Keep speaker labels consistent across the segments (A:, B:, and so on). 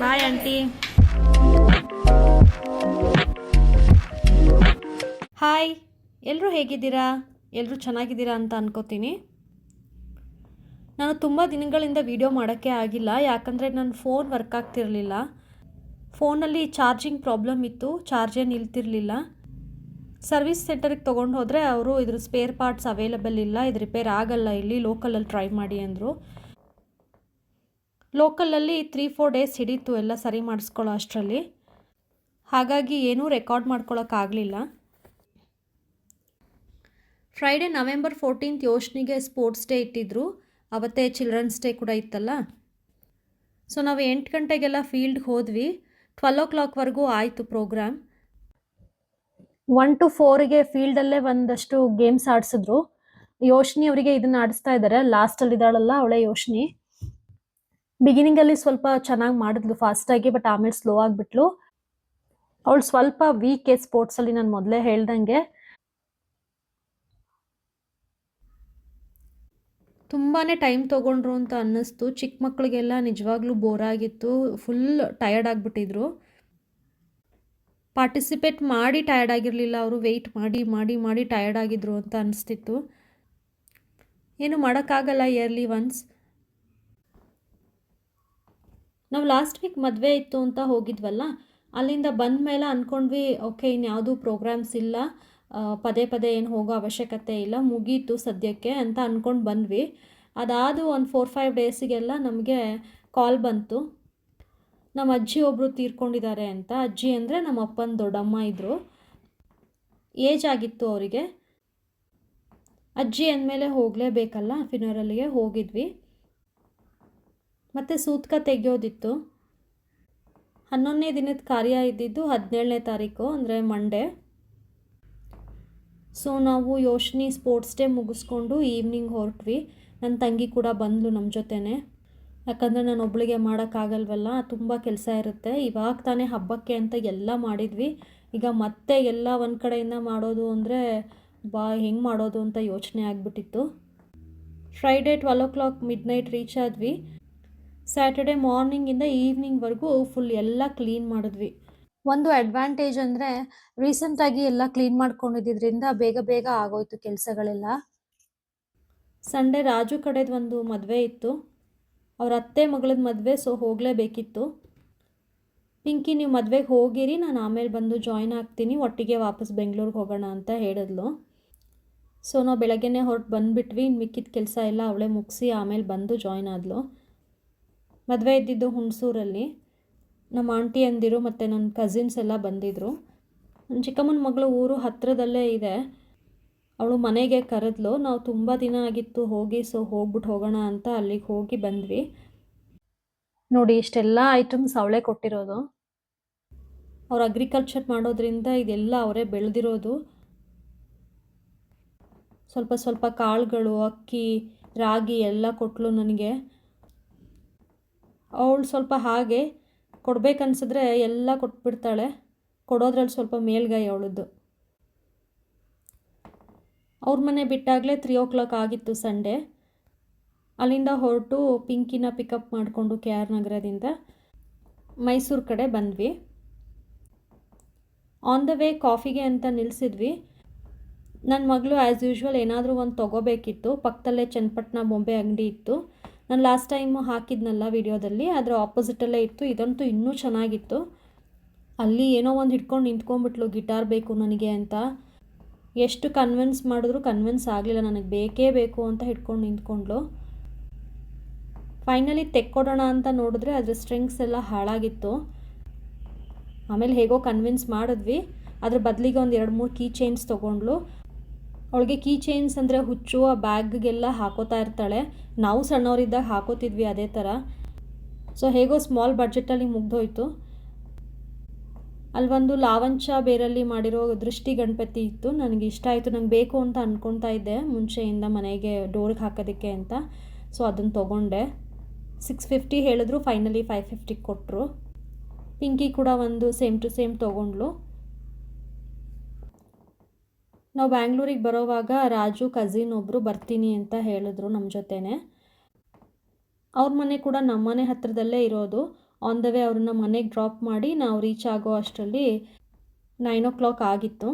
A: Bye aunty. Hi, ಎಲ್ಲರೂ ಹೇಗಿದ್ದೀರಾ? ಎಲ್ಲರೂ ಚೆನ್ನಾಗಿದ್ದೀರಾ ಅಂತ ಅನ್ಕೋತೀನಿ. ನಾನು ತುಂಬ ದಿನಗಳಿಂದ ವಿಡಿಯೋ ಮಾಡೋಕ್ಕೆ ಆಗಿಲ್ಲ, ಯಾಕಂದರೆ ನನ್ನ ಫೋನ್ ವರ್ಕ್ ಆಗ್ತಿರಲಿಲ್ಲ. ಫೋನಲ್ಲಿ ಚಾರ್ಜಿಂಗ್ ಪ್ರಾಬ್ಲಮ್ ಇತ್ತು, ಚಾರ್ಜೇ ನಿಲ್ತಿರಲಿಲ್ಲ. ಸರ್ವಿಸ್ ಸೆಂಟರಿಗೆ ತೊಗೊಂಡು ಹೋದರೆ ಅವರು ಇದ್ರ ಸ್ಪೇರ್ ಪಾರ್ಟ್ಸ್ ಅವೈಲಬಲ್ ಇಲ್ಲ, ಇದು ರಿಪೇರ್ ಆಗಲ್ಲ, ಇಲ್ಲಿ ಲೋಕಲಲ್ಲಿ ಟ್ರೈ ಮಾಡಿ ಅಂದರು. ಲೋಕಲಲ್ಲಿ 3-4 ಡೇಸ್ ಹಿಡೀತು ಎಲ್ಲ ಸರಿ ಮಾಡಿಸ್ಕೊಳ್ಳೋ ಅಷ್ಟರಲ್ಲಿ. ಹಾಗಾಗಿ ಏನೂ ರೆಕಾರ್ಡ್ ಮಾಡ್ಕೊಳ್ಳೋಕ್ಕಾಗಲಿಲ್ಲ. ಫ್ರೈಡೇ ನವೆಂಬರ್ 14 ಯೋಶ್ನಿಗೆ ಸ್ಪೋರ್ಟ್ಸ್ ಡೇ ಇಟ್ಟಿದ್ರು, ಅವತ್ತೇ ಚಿಲ್ಡ್ರನ್ಸ್ ಡೇ ಕೂಡ ಇತ್ತಲ್ಲ. ಸೊ ನಾವು 8 ಗಂಟೆಗೆಲ್ಲ ಫೀಲ್ಡ್ಗೆ ಹೋದ್ವಿ. 12 o'clockವರೆಗೂ ಆಯಿತು ಪ್ರೋಗ್ರಾಮ್. 1 to 4ಗೆ ಫೀಲ್ಡಲ್ಲೇ ಒಂದಷ್ಟು ಗೇಮ್ಸ್ ಆಡಿಸಿದ್ರು. ಯೋಶ್ನಿ ಅವರಿಗೆ ಇದನ್ನು ಆಡಿಸ್ತಾ ಇದ್ದಾರೆ, ಲಾಸ್ಟಲ್ಲಿ ಇದ್ದಾಳಲ್ಲ ಅವಳೇ ಯೋಶ್ನಿ. ಬಿಗಿನಿಂಗಲ್ಲಿ ಸ್ವಲ್ಪ ಚೆನ್ನಾಗಿ ಮಾಡಿದ್ಲು ಫಾಸ್ಟಾಗಿ, ಬಟ್ ಆಮೇಲೆ ಸ್ಲೋ ಆಗಿಬಿಟ್ಲು. ಅವಳು ಸ್ವಲ್ಪ ವೀಕೆ ಸ್ಪೋರ್ಟ್ಸಲ್ಲಿ, ನಾನು ಮೊದಲೇ ಹೇಳ್ದಂಗೆ. ತುಂಬಾ ಟೈಮ್ ತೊಗೊಂಡ್ರು ಅಂತ ಅನ್ನಿಸ್ತು. ಚಿಕ್ಕ ಮಕ್ಕಳಿಗೆಲ್ಲ ನಿಜವಾಗ್ಲೂ ಬೋರ್ ಆಗಿತ್ತು, ಫುಲ್ ಟಯರ್ಡ್ ಆಗಿಬಿಟ್ಟಿದ್ರು. ಪಾರ್ಟಿಸಿಪೇಟ್ ಮಾಡಿ ಟಯರ್ಡ್ ಆಗಿರಲಿಲ್ಲ, ಅವರು ವೆಯ್ಟ್ ಮಾಡಿ ಮಾಡಿ ಮಾಡಿ ಟಯರ್ಡ್ ಆಗಿದ್ರು ಅಂತ ಅನಿಸ್ತಿತ್ತು. ಏನು ಮಾಡೋಕ್ಕಾಗಲ್ಲ, ಇಯರ್ಲಿ ಒನ್ಸ್. ನಾವು ಲಾಸ್ಟ್ ವೀಕ್ ಮದುವೆ ಇತ್ತು ಅಂತ ಹೋಗಿದ್ವಲ್ಲ, ಅಲ್ಲಿಂದ ಬಂದ ಮೇಲೆ ಅಂದ್ಕೊಂಡ್ವಿ ಓಕೆ ಇನ್ಯಾವುದೂ ಪ್ರೋಗ್ರಾಮ್ಸ್ ಇಲ್ಲ, ಪದೇ ಪದೇ ಏನು ಹೋಗೋ ಅವಶ್ಯಕತೆ ಇಲ್ಲ, ಮುಗೀತು ಸದ್ಯಕ್ಕೆ ಅಂತ ಅಂದ್ಕೊಂಡು ಬಂದ್ವಿ. ಅದಾದ ಒಂದು 4-5 ಡೇಸಿಗೆಲ್ಲ ನಮಗೆ ಕಾಲ್ ಬಂತು, ನಮ್ಮ ಅಜ್ಜಿ ಒಬ್ಬರು ತೀರ್ಕೊಂಡಿದ್ದಾರೆ ಅಂತ. ಅಜ್ಜಿ ಅಂದರೆ ನಮ್ಮ ಅಪ್ಪನ ದೊಡ್ಡಮ್ಮ ಇದ್ದರು, ಏಜ್ ಆಗಿತ್ತು ಅವರಿಗೆ. ಅಜ್ಜಿ ಅಂದಮೇಲೆ ಹೋಗಲೇಬೇಕಲ್ಲ, ಫಿನರಲ್ಲಿಗೆ ಹೋಗಿದ್ವಿ. ಮತ್ತು ಸೂತಕ ತೆಗೆಯೋದಿತ್ತು. 11ನೇ ದಿನದ ಕಾರ್ಯ ಇದ್ದಿದ್ದು 17ನೇ ತಾರೀಕು, ಅಂದರೆ ಮಂಡೇ. ಸೊ ನಾವು ಯೋಶ್ನಿ ಸ್ಪೋರ್ಟ್ಸ್ ಡೇ ಮುಗಿಸ್ಕೊಂಡು ಈವ್ನಿಂಗ್ ಹೊರಟ್ವಿ. ನನ್ನ ತಂಗಿ ಕೂಡ ಬಂದಳು ನಮ್ಮ ಜೊತೆನೇ, ಯಾಕಂದರೆ ನಾನು ಒಬ್ಳಿಗೆ ಮಾಡೋಕ್ಕಾಗಲ್ವಲ್ಲ, ತುಂಬ ಕೆಲಸ ಇರುತ್ತೆ. ಇವಾಗ ತಾನೇ ಹಬ್ಬಕ್ಕೆ ಅಂತ ಎಲ್ಲ ಮಾಡಿದ್ವಿ, ಈಗ ಮತ್ತೆ ಎಲ್ಲ ಒಂದು ಕಡೆಯಿಂದ ಮಾಡೋದು ಅಂದರೆ ಹೆಂಗೆ ಮಾಡೋದು ಅಂತ ಯೋಚನೆ ಆಗಿಬಿಟ್ಟಿತ್ತು. ಫ್ರೈಡೇ 12 o'clock ಮಿಡ್ನೈಟ್ ರೀಚ್ ಆದ್ವಿ. ಸ್ಯಾಟರ್ಡೆ ಮಾರ್ನಿಂಗಿಂದ ಈವ್ನಿಂಗ್ವರೆಗೂ ಫುಲ್ ಎಲ್ಲ ಕ್ಲೀನ್ ಮಾಡಿದ್ವಿ. ಒಂದು ಅಡ್ವಾಂಟೇಜ್ ಅಂದರೆ ರೀಸೆಂಟಾಗಿ ಎಲ್ಲ ಕ್ಲೀನ್ ಮಾಡ್ಕೊಂಡಿದ್ದರಿಂದ ಬೇಗ ಬೇಗ ಆಗೋಯ್ತು ಕೆಲಸಗಳೆಲ್ಲ. ಸಂಡೇ ರಾಜು ಕಡೆದು ಒಂದು ಮದುವೆ ಇತ್ತು, ಅವ್ರ ಅತ್ತೆ ಮಗಳದ ಮದುವೆ, ಸೊ ಹೋಗಲೇಬೇಕಿತ್ತು. ಪಿಂಕಿ ನೀವು ಮದುವೆಗೆ ಹೋಗಿರಿ, ನಾನು ಆಮೇಲೆ ಬಂದು ಜಾಯ್ನ್ ಆಗ್ತೀನಿ, ಒಟ್ಟಿಗೆ ವಾಪಸ್ ಬೆಂಗಳೂರಿಗೆ ಹೋಗೋಣ ಅಂತ ಹೇಳಿದ್ಲು. ಸೊ ನಾವು ಬೆಳಗ್ಗೆನೇ ಹೊರಟು ಬಂದುಬಿಟ್ವಿ. ಮಿಕ್ಕಿದ ಕೆಲಸ ಎಲ್ಲ ಅವಳೇ ಮುಗಿಸಿ ಆಮೇಲೆ ಬಂದು ಜಾಯ್ನ್ ಆದಳು. ಮದುವೆ ಇದ್ದಿದ್ದು ಹುಣಸೂರಲ್ಲಿ. ನಮ್ಮ ಆಂಟಿ ಅಂದಿರು ಮತ್ತು ನನ್ನ ಕಸಿನ್ಸ್ ಎಲ್ಲ ಬಂದಿದ್ದರು. ನನ್ನ ಚಿಕ್ಕಮ್ಮನ ಮಗಳು ಊರು ಹತ್ತಿರದಲ್ಲೇ ಇದೆ, ಅವಳು ಮನೆಗೆ ಕರೆದ್ಲು. ನಾವು ತುಂಬ ದಿನ ಆಗಿತ್ತು ಹೋಗಿ, ಸೊ ಹೋಗ್ಬಿಟ್ಟು ಹೋಗೋಣ ಅಂತ ಅಲ್ಲಿಗೆ ಹೋಗಿ ಬಂದ್ವಿ. ನೋಡಿ ಇಷ್ಟೆಲ್ಲ ಐಟಮ್ಸ್ ಅವಳೇ ಕೊಟ್ಟಿರೋದು. ಅವ್ರು ಅಗ್ರಿಕಲ್ಚರ್ ಮಾಡೋದ್ರಿಂದ ಇದೆಲ್ಲ ಅವರೇ ಬೆಳೆದಿರೋದು. ಸ್ವಲ್ಪ ಸ್ವಲ್ಪ ಕಾಳುಗಳು, ಅಕ್ಕಿ, ರಾಗಿ ಎಲ್ಲ ಕೊಟ್ಟಳು ನನಗೆ. ಅವಳು ಸ್ವಲ್ಪ ಹಾಗೆ ಕೊಡಬೇಕನ್ಸಿದ್ರೆ ಎಲ್ಲ ಕೊಟ್ಬಿಡ್ತಾಳೆ, ಕೊಡೋದ್ರಲ್ಲಿ ಸ್ವಲ್ಪ ಮೇಲ್ಗೈ ಅವಳದ್ದು. ಅವ್ರ ಮನೆ ಬಿಟ್ಟಾಗಲೇ 3 o'clock ಆಗಿತ್ತು ಸಂಡೇ. ಅಲ್ಲಿಂದ ಹೊರಟು ಪಿಂಕಿನ ಪಿಕಪ್ ಮಾಡಿಕೊಂಡು KR ನಗರದಿಂದ ಮೈಸೂರು ಕಡೆ ಬಂದ್ವಿ. ಆನ್ ದ ವೇ ಕಾಫಿಗೆ ಅಂತ ನಿಲ್ಲಿಸಿದ್ವಿ. ನನ್ನ ಮಗಳು ಆ್ಯಸ್ ಯೂಶ್ವಲ್ ಏನಾದರೂ ಒಂದು ತೊಗೋಬೇಕಿತ್ತು. ಪಕ್ಕದಲ್ಲೇ ಚನ್ನಪಟ್ಟಣ ಬೊಂಬೆ ಅಂಗಡಿ ಇತ್ತು, ನಾನು ಲಾಸ್ಟ್ ಟೈಮ್ ಹಾಕಿದ್ನಲ್ಲ ವಿಡಿಯೋದಲ್ಲಿ, ಅದರ ಆಪೋಸಿಟಲ್ಲೇ ಇತ್ತು. ಇದಂತೂ ಇನ್ನೂ ಚೆನ್ನಾಗಿತ್ತು. ಅಲ್ಲಿ ಏನೋ ಒಂದು ಹಿಡ್ಕೊಂಡು ನಿಂತ್ಕೊಂಡ್ಬಿಟ್ಲು, ಗಿಟಾರ್ ಬೇಕು ನನಗೆ ಅಂತ. ಎಷ್ಟು ಕನ್ವಿನ್ಸ್ ಮಾಡಿದ್ರು ಕನ್ವಿನ್ಸ್ ಆಗಲಿಲ್ಲ, ನನಗೆ ಬೇಕೇ ಬೇಕು ಅಂತ ಹಿಡ್ಕೊಂಡು ನಿಂತ್ಕೊಂಡ್ಳು. ಫೈನಲಿ ತೆಕ್ಕೊಡೋಣ ಅಂತ ನೋಡಿದ್ರೆ ಅದ್ರ ಸ್ಟ್ರಿಂಗ್ಸ್ ಎಲ್ಲ ಹಾಳಾಗಿತ್ತು. ಆಮೇಲೆ ಹೇಗೋ ಕನ್ವಿನ್ಸ್ ಮಾಡಿದ್ವಿ. ಅದ್ರ ಬದಲಿಗೆ ಒಂದು 2-3 ಕೀ ಚೈನ್ಸ್ ತೊಗೊಂಡ್ಳು. ಅವಳಿಗೆ ಕೀ ಚೈನ್ಸ್ ಅಂದರೆ ಹುಚ್ಚು, ಆ ಬ್ಯಾಗ್ಗೆಲ್ಲ ಹಾಕೋತಾ ಇರ್ತಾಳೆ. ನಾವು ಸಣ್ಣವರಿದ್ದಾಗ ಹಾಕೋತಿದ್ವಿ ಅದೇ ಥರ. ಸೊ ಹೇಗೋ ಸ್ಮಾಲ್ ಬಡ್ಜೆಟಲ್ಲಿ ಮುಗ್ದೋಯ್ತು. ಅಲ್ಲೊಂದು ಲಾವಂಚ ಬೇರಲ್ಲಿ ಮಾಡಿರೋ ದೃಷ್ಟಿ ಗಣಪತಿ ಇತ್ತು, ನನಗೆ ಇಷ್ಟ ಆಯಿತು. ನಂಗೆ ಬೇಕು ಅಂತ ಅಂದ್ಕೊತಾ ಇದ್ದೆ ಮುಂಚೆಯಿಂದ ಮನೆಗೆ ಡೋರ್ಗೆ ಹಾಕೋದಕ್ಕೆ ಅಂತ. ಸೊ ಅದನ್ನು ತೊಗೊಂಡೆ. 650 ಹೇಳಿದ್ರು, ಫೈನಲಿ 550 ಕೊಟ್ಟರು. ಪಿಂಕಿ ಕೂಡ ಒಂದು ಸೇಮ್ ಟು ಸೇಮ್ ತೊಗೊಂಡ್ಳು. ನಾವು ಬ್ಯಾಂಗ್ಳೂರಿಗೆ ಬರೋವಾಗ ರಾಜು ಕಸಿನ್ ಒಬ್ಬರು ಬರ್ತೀನಿ ಅಂತ ಹೇಳಿದ್ರು ನಮ್ಮ ಜೊತೆನೇ. ಅವ್ರ ಮನೆ ಕೂಡ ನಮ್ಮ ಮನೆ ಹತ್ತಿರದಲ್ಲೇ ಇರೋದು. ಆನ್ ದ ವೇ ಅವ್ರನ್ನ ಮನೆಗೆ ಡ್ರಾಪ್ ಮಾಡಿ ನಾವು ರೀಚ್ ಆಗೋ ಅಷ್ಟರಲ್ಲಿ 9 ಆಗಿತ್ತು.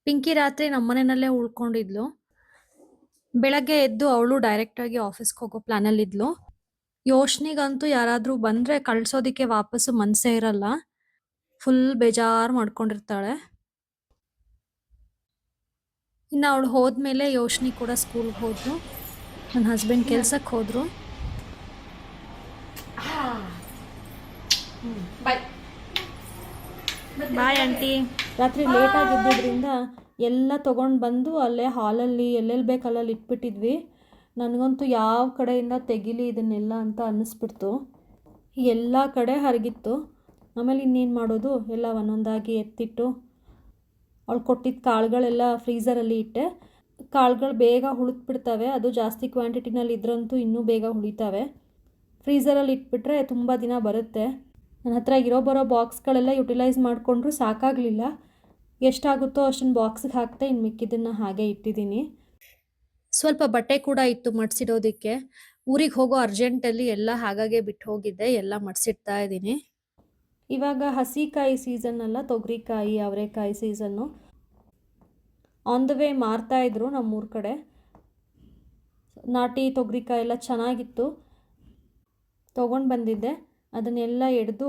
A: ಪಿಂಕಿ ರಾತ್ರಿ ನಮ್ಮ ಮನೆಯಲ್ಲೇ ಉಳ್ಕೊಂಡಿದ್ಲು. ಬೆಳಗ್ಗೆ ಎದ್ದು ಅವಳು ಡೈರೆಕ್ಟಾಗಿ ಆಫೀಸ್ಗೆ ಹೋಗೋ ಪ್ಲ್ಯಾನಲ್ಲಿದ್ಲು. ಯೋಶ್ನಿಗಂತೂ ಯಾರಾದರೂ ಬಂದರೆ ಕಳ್ಸೋದಕ್ಕೆ ವಾಪಸ್ಸು ಮನಸ್ಸೇ ಇರಲ್ಲ. ಫುಲ್ ಬೇಜಾರು ಮಾಡ್ಕೊಂಡಿರ್ತಾಳೆ. ಇನ್ನು ಅವಳು ಹೋದ್ಮೇಲೆ ಯೋಶ್ನಿ ಕೂಡ ಸ್ಕೂಲ್ಗೆ ಹೋದ್ರು. ನನ್ನ ಹಸ್ಬೆಂಡ್ ಕೆಲ್ಸಕ್ಕೆ ಹೋದರು. Bye aunty. ರಾತ್ರಿ ಲೇಟಾಗಿ ಇದ್ದಿದ್ದರಿಂದ ಎಲ್ಲ ತೊಗೊಂಡು ಬಂದು ಅಲ್ಲೇ ಹಾಲಲ್ಲಿ ಎಲ್ಲೆಲ್ಲಿ ಬೇಕು ಅಲ್ಲಲ್ಲಿ ಇಟ್ಬಿಟ್ಟಿದ್ವಿ. ನನಗಂತೂ ಯಾವ ಕಡೆಯಿಂದ ತೆಗಿಲಿ ಇದನ್ನೆಲ್ಲ ಅಂತ ಅನ್ನಿಸ್ಬಿಡ್ತು. ಎಲ್ಲ ಕಡೆ ಹರಗಿತ್ತು. ಆಮೇಲೆ ಇನ್ನೇನು ಮಾಡೋದು, ಎಲ್ಲ ಒಂದೊಂದಾಗಿ ಎತ್ತಿಟ್ಟು ಅವಳು ಕೊಟ್ಟಿದ್ದ ಕಾಳುಗಳೆಲ್ಲ ಫ್ರೀಝರಲ್ಲಿ ಇಟ್ಟೆ. ಕಾಳುಗಳು ಬೇಗ ಹುಳಿದ್ಬಿಡ್ತವೆ, ಅದು ಜಾಸ್ತಿ ಕ್ವಾಂಟಿಟಿನಲ್ಲಿ ಇದ್ರಂತೂ ಇನ್ನೂ ಬೇಗ ಹುಳಿತಾವೆ. ಫ್ರೀಝರಲ್ಲಿ ಇಟ್ಬಿಟ್ರೆ ತುಂಬ ದಿನ ಬರುತ್ತೆ. ನನ್ನ ಹತ್ರ ಬರೋ ಬಾಕ್ಸ್ಗಳೆಲ್ಲ ಯುಟಿಲೈಸ್ ಮಾಡಿಕೊಂಡ್ರೂ ಸಾಕಾಗಲಿಲ್ಲ. ಎಷ್ಟಾಗುತ್ತೋ ಅಷ್ಟನ್ನು ಬಾಕ್ಸಿಗೆ ಹಾಕ್ತೆ, ಇನ್ನು ಮಿಕ್ಕಿದ್ದನ್ನು ಹಾಗೆ ಇಟ್ಟಿದ್ದೀನಿ. ಸ್ವಲ್ಪ ಬಟ್ಟೆ ಕೂಡ ಇತ್ತು ಮಡ್ಸಿಡೋದಕ್ಕೆ. ಊರಿಗೆ ಹೋಗೋ ಅರ್ಜೆಂಟಲ್ಲಿ ಎಲ್ಲ ಹಾಗಾಗೆ ಬಿಟ್ಟು ಹೋಗಿದ್ದೆ, ಎಲ್ಲ ಮಡ್ಸಿಡ್ತಾ ಇದ್ದೀನಿ. ಇವಾಗ ಹಸಿಕಾಯಿ ಸೀಸನ್ ಅಲ್ಲ, ತೊಗರಿಕಾಯಿ ಅವರೆಕಾಯಿ ಸೀಸನ್ನು. ಆನ್ ದ ವೇ ಮಾರ್ತಾಯಿದ್ರು ನಮ್ಮೂರ ಕಡೆ. ನಾಟಿ ತೊಗರಿಕಾಯಿ ಎಲ್ಲ ಚೆನ್ನಾಗಿತ್ತು, ತೊಗೊಂಡು ಬಂದಿದ್ದೆ. ಅದನ್ನೆಲ್ಲ ಎಡೆದು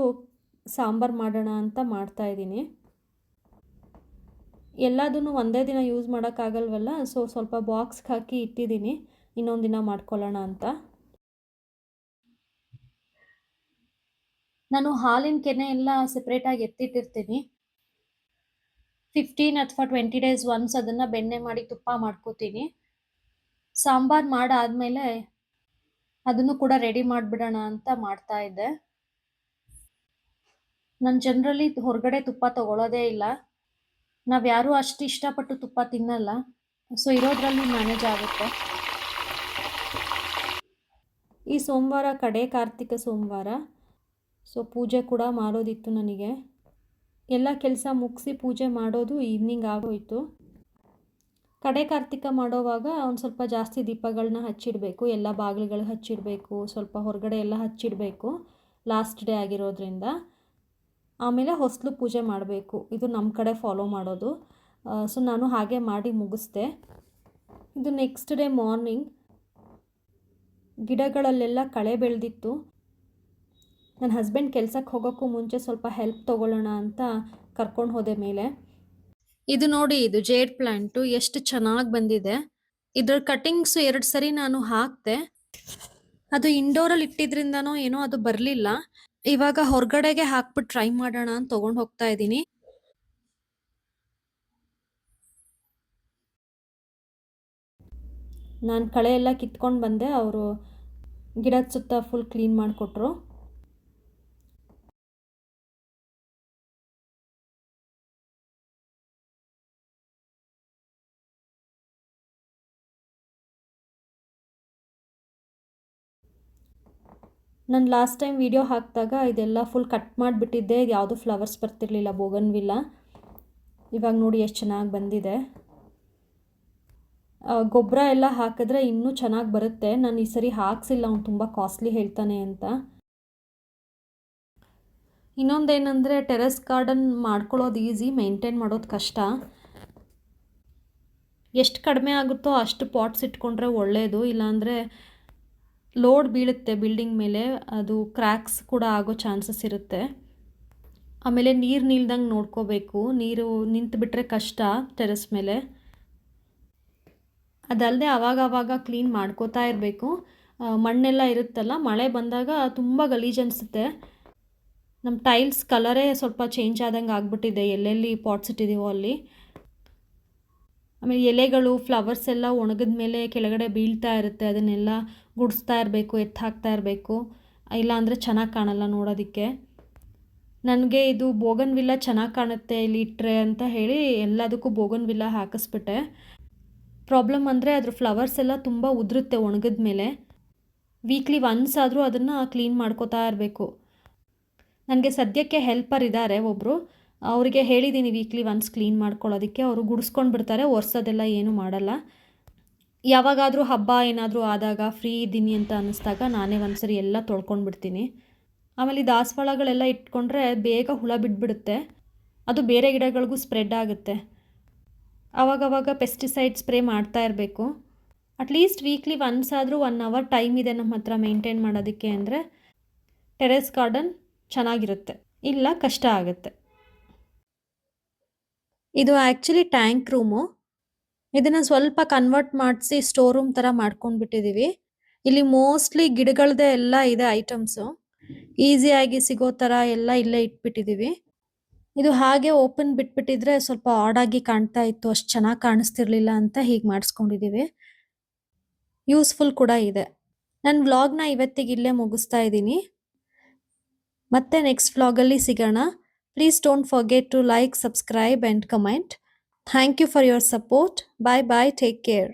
A: ಸಾಂಬಾರು ಮಾಡೋಣ ಅಂತ ಮಾಡ್ತಾಯಿದ್ದೀನಿ. ಎಲ್ಲದನ್ನು ಒಂದೇ ದಿನ ಯೂಸ್ ಮಾಡೋಕ್ಕಾಗಲ್ವಲ್ಲ, ಸ್ವಲ್ಪ ಬಾಕ್ಸ್ಗೆ ಹಾಕಿ ಇಟ್ಟಿದ್ದೀನಿ, ಇನ್ನೊಂದು ದಿನ ಮಾಡ್ಕೊಳ್ಳೋಣ ಅಂತ. ನಾನು ಹಾಲಿನ ಕೆನೆ ಎಲ್ಲ ಸೆಪ್ರೇಟಾಗಿ ಎತ್ತಿಟ್ಟಿರ್ತೀನಿ. 15 ಅಥವಾ 20 ಡೇಸ್ ಒನ್ಸ್ ಅದನ್ನು ಬೆಣ್ಣೆ ಮಾಡಿ ತುಪ್ಪ ಮಾಡ್ಕೋತೀನಿ. ಸಾಂಬಾರು ಮಾಡಾದಮೇಲೆ ಅದನ್ನು ಕೂಡ ರೆಡಿ ಮಾಡಿಬಿಡೋಣ ಅಂತ ಮಾಡ್ತಾ ಇದ್ದೆ. ನಾನು ಜನರಲಿ ಹೊರಗಡೆ ತುಪ್ಪ ತೊಗೊಳ್ಳೋದೇ ಇಲ್ಲ. ನಾವು ಯಾರೂ ಅಷ್ಟು ಇಷ್ಟಪಟ್ಟು ತುಪ್ಪ ತಿನ್ನಲ್ಲ, ಸೊ ಇರೋದ್ರಲ್ಲಿ ಮ್ಯಾನೇಜ್ ಆಗುತ್ತೆ. ಈ ಸೋಮವಾರ ಕಡೆ ಕಾರ್ತಿಕ ಸೋಮವಾರ, ಸೊ ಪೂಜೆ ಕೂಡ ಮಾಡೋದಿತ್ತು ನನಗೆ. ಎಲ್ಲ ಕೆಲಸ ಮುಗಿಸಿ ಪೂಜೆ ಮಾಡೋದು ಈವ್ನಿಂಗ್ ಆಗೋಯಿತು. ಕಡೆ ಕಾರ್ತಿಕ ಮಾಡೋವಾಗ ಒಂದು ಸ್ವಲ್ಪ ಜಾಸ್ತಿ ದೀಪಗಳನ್ನ ಹಚ್ಚಿಡಬೇಕು, ಎಲ್ಲ ಬಾಗಿಲುಗಳು ಹಚ್ಚಿಡಬೇಕು, ಸ್ವಲ್ಪ ಹೊರಗಡೆ ಎಲ್ಲ ಹಚ್ಚಿಡಬೇಕು ಲಾಸ್ಟ್ ಡೇ ಆಗಿರೋದ್ರಿಂದ. ಆಮೇಲೆ ಹೊಸಲು ಪೂಜೆ ಮಾಡಬೇಕು, ಇದು ನಮ್ಮ ಕಡೆ ಫಾಲೋ ಮಾಡೋದು. ಸೊ ನಾನು ಹಾಗೆ ಮಾಡಿ ಮುಗಿಸ್ದೆ. ಇದು ನೆಕ್ಸ್ಟ್ ಡೇ ಮಾರ್ನಿಂಗ್. ಗಿಡಗಳಲ್ಲೆಲ್ಲ ಕಳೆ ಬೆಳೆದಿತ್ತು. ನನ್ನ ಹಸ್ಬೆಂಡ್ ಕೆಲಸಕ್ಕೆ ಹೋಗೋಕ್ಕೂ ಮುಂಚೆ ಸ್ವಲ್ಪ ಹೆಲ್ಪ್ ತೊಗೊಳ್ಳೋಣ ಅಂತ ಕರ್ಕೊಂಡು ಹೋದೆ ಮೇಲೆ. ಇದು ನೋಡಿ, ಇದು ಜೇಡ್ ಪ್ಲ್ಯಾಂಟು ಎಷ್ಟು ಚೆನ್ನಾಗಿ ಬಂದಿದೆ. ಇದ್ರ ಕಟಿಂಗ್ಸು 2 ಸರಿ ನಾನು ಹಾಕಿದೆ. ಅದು ಇಂಡೋರಲ್ಲಿ ಇಟ್ಟಿದ್ರಿಂದನೋ ಏನೋ ಅದು ಬರಲಿಲ್ಲ. ಇವಾಗ ಹೊರಗಡೆಗೆ ಹಾಕ್ಬಿಟ್ಟು ಟ್ರೈ ಮಾಡೋಣ ಅಂತ ತೊಗೊಂಡು ಹೋಗ್ತಾ ಇದ್ದೀನಿ. ನಾನು ಕಳೆ ಎಲ್ಲ ಕಿತ್ಕೊಂಡು ಬಂದೆ, ಅವರು ಗಿಡದ ಸುತ್ತ ಫುಲ್ ಕ್ಲೀನ್ ಮಾಡಿಕೊಟ್ರು. ನಾನು ಲಾಸ್ಟ್ ಟೈಮ್ ವಿಡಿಯೋ ಹಾಕಿದಾಗ ಇದೆಲ್ಲ ಫುಲ್ ಕಟ್ ಮಾಡಿಬಿಟ್ಟಿದ್ದೆ, ಯಾವುದೂ ಫ್ಲವರ್ಸ್ ಬರ್ತಿರ್ಲಿಲ್ಲ, ಬೋಗನ್ವಿಲ್ಲ. ಇವಾಗ ನೋಡಿ ಎಷ್ಟು ಚೆನ್ನಾಗಿ ಬಂದಿದೆ. ಗೊಬ್ಬರ ಎಲ್ಲ ಹಾಕಿದ್ರೆ ಇನ್ನೂ ಚೆನ್ನಾಗಿ ಬರುತ್ತೆ. ನಾನು ಈ ಸರಿ ಹಾಕ್ಸಿಲ್ಲ, ಅವ್ನು ತುಂಬ ಕಾಸ್ಟ್ಲಿ ಹೇಳ್ತಾನೆ ಅಂತ. ಇನ್ನೊಂದೇನೆಂದರೆ ಟೆರೆಸ್ ಗಾರ್ಡನ್ ಮಾಡ್ಕೊಳ್ಳೋದು ಈಸಿ, ಮೇಂಟೈನ್ ಮಾಡೋದು ಕಷ್ಟ. ಎಷ್ಟು ಕಡಿಮೆ ಆಗುತ್ತೋ ಅಷ್ಟು ಪಾಟ್ಸ್ ಇಟ್ಕೊಂಡ್ರೆ ಒಳ್ಳೆಯದು, ಇಲ್ಲಾಂದರೆ ಲೋಡ್ ಬೀಳುತ್ತೆ ಬಿಲ್ಡಿಂಗ್ ಮೇಲೆ, ಅದು ಕ್ರ್ಯಾಕ್ಸ್ ಕೂಡ ಆಗೋ ಚಾನ್ಸಸ್ ಇರುತ್ತೆ. ಆಮೇಲೆ ನೀರು ನಿಲ್ದಂಗೆ ನೋಡ್ಕೋಬೇಕು, ನೀರು ನಿಂತು ಬಿಟ್ಟರೆ ಕಷ್ಟ ಟೆರೆಸ್ ಮೇಲೆ. ಅದಲ್ಲದೆ ಆವಾಗ ಕ್ಲೀನ್ ಮಾಡ್ಕೋತಾ ಇರಬೇಕು. ಮಣ್ಣೆಲ್ಲ ಇರುತ್ತಲ್ಲ, ಮಳೆ ಬಂದಾಗ ತುಂಬ ಗಲೀಜು ಅನಿಸುತ್ತೆ. ನಮ್ಮ ಟೈಲ್ಸ್ ಕಲರೇ ಸ್ವಲ್ಪ ಚೇಂಜ್ ಆದಂಗೆ ಆಗಿಬಿಟ್ಟಿದೆ ಎಲ್ಲೆಲ್ಲಿ ಪಾಟ್ಸ್ ಇಟ್ಟಿದ್ದೀವೋ ಅಲ್ಲಿ. ಆಮೇಲೆ ಎಲೆಗಳು, ಫ್ಲವರ್ಸ್ ಎಲ್ಲ ಒಣಗಿದ ಮೇಲೆ ಕೆಳಗಡೆ ಬೀಳ್ತಾ ಇರುತ್ತೆ, ಅದನ್ನೆಲ್ಲ ಗುಡಿಸ್ತಾ ಇರಬೇಕು, ಎತ್ತು ಹಾಕ್ತಾ ಇರಬೇಕು, ಇಲ್ಲಾಂದರೆ ಚೆನ್ನಾಗಿ ಕಾಣಲ್ಲ ನೋಡೋದಕ್ಕೆ. ನನಗೆ ಇದು ಬೋಗನ್ವಿಲ್ಲ ಚೆನ್ನಾಗಿ ಕಾಣುತ್ತೆ ಇಲ್ಲಿ ಇಟ್ಟರೆ ಅಂತ ಹೇಳಿ ಎಲ್ಲದಕ್ಕೂ ಬೋಗನ್ವಿಲ್ಲ ಹಾಕಿಸ್ಬಿಟ್ಟೆ. ಪ್ರಾಬ್ಲಮ್ ಅಂದರೆ ಅದ್ರ ಫ್ಲವರ್ಸ್ ಎಲ್ಲ ತುಂಬ ಉದುರುತ್ತೆ ಒಣಗಿದ ಮೇಲೆ. ವೀಕ್ಲಿ ಒನ್ಸ್ ಆದರೂ ಅದನ್ನು ಕ್ಲೀನ್ ಮಾಡ್ಕೋತಾ ಇರಬೇಕು. ನನಗೆ ಸದ್ಯಕ್ಕೆ ಹೆಲ್ಪರ್ ಇದ್ದಾರೆ ಒಬ್ಬರು, ಅವರಿಗೆ ಹೇಳಿದ್ದೀನಿ ವೀಕ್ಲಿ ಒನ್ಸ್ ಕ್ಲೀನ್ ಮಾಡ್ಕೊಳ್ಳೋದಕ್ಕೆ. ಅವರು ಗುಡಿಸ್ಕೊಂಡು ಬಿಡ್ತಾರೆ, ಒರೆಸೋದೆಲ್ಲ ಏನೂ ಮಾಡಲ್ಲ. ಯಾವಾಗಾದರೂ ಹಬ್ಬ ಏನಾದರೂ ಆದಾಗ ಫ್ರೀ ಇದ್ದೀನಿ ಅಂತ ಅನ್ನಿಸ್ದಾಗ ನಾನೇ ಒಂದ್ಸರಿ ಎಲ್ಲ ತೊಳ್ಕೊಂಡು ಬಿಡ್ತೀನಿ. ಆಮೇಲೆ ಈ ದಾಸವಾಳಗಳೆಲ್ಲ ಇಟ್ಕೊಂಡ್ರೆ ಬೇಗ ಹುಳ ಬಿಟ್ಬಿಡುತ್ತೆ. ಅದು ಬೇರೆ ಗಿಡಗಳಿಗೂ ಸ್ಪ್ರೆಡ್ ಆಗುತ್ತೆ. ಆವಾಗವಾಗ ಪೆಸ್ಟಿಸೈಡ್ ಸ್ಪ್ರೇ ಮಾಡ್ತಾ ಇರಬೇಕು. ಅಟ್ಲೀಸ್ಟ್ ವೀಕ್ಲಿ ಒನ್ಸ್ ಆದರೂ 1 ಅವರ್ ಟೈಮ್ ಇದೆ ನಮ್ಮ ಹತ್ರ ಮೇಂಟೈನ್ ಮಾಡೋದಕ್ಕೆ ಅಂದರೆ ಟೆರೆಸ್ ಗಾರ್ಡನ್ ಚೆನ್ನಾಗಿರುತ್ತೆ. ಇಲ್ಲ ಕಷ್ಟ ಆಗುತ್ತೆ. ಇದು ಆ್ಯಕ್ಚುಲಿ ಟ್ಯಾಂಕ್ ರೂಮು. ಇದನ್ನು ಸ್ವಲ್ಪ ಕನ್ವರ್ಟ್ ಮಾಡಿಸಿ ಸ್ಟೋರ್ ರೂಮ್ ಥರ ಮಾಡ್ಕೊಂಡ್ಬಿಟ್ಟಿದ್ದೀವಿ. ಇಲ್ಲಿ ಮೋಸ್ಟ್ಲಿ ಗಿಡಗಳದ್ದೇ ಎಲ್ಲ ಇದೆ ಐಟಮ್ಸು. ಈಸಿಯಾಗಿ ಸಿಗೋ ಥರ ಎಲ್ಲ ಇಲ್ಲೇ ಇಟ್ಬಿಟ್ಟಿದ್ದೀವಿ. ಇದು ಹಾಗೆ ಓಪನ್ ಬಿಟ್ಬಿಟ್ಟಿದ್ರೆ ಸ್ವಲ್ಪ ಆಡಾಗಿ ಕಾಣ್ತಾ ಇತ್ತು, ಅಷ್ಟು ಚೆನ್ನಾಗಿ ಕಾಣಿಸ್ತಿರ್ಲಿಲ್ಲ ಅಂತ ಹೀಗೆ ಮಾಡಿಸ್ಕೊಂಡಿದ್ದೀವಿ. ಯೂಸ್ಫುಲ್ ಕೂಡ ಇದೆ. ನನ್ನ ವ್ಲಾಗ್ನ ಇವತ್ತಿಗೆ ಇಲ್ಲೇ ಮುಗಿಸ್ತಾ ಇದ್ದೀನಿ. ಮತ್ತೆ ನೆಕ್ಸ್ಟ್ ವ್ಲಾಗಲ್ಲಿ ಸಿಗೋಣ. Please don't forget to like, subscribe and comment. Thank you for your support. Bye bye, take care.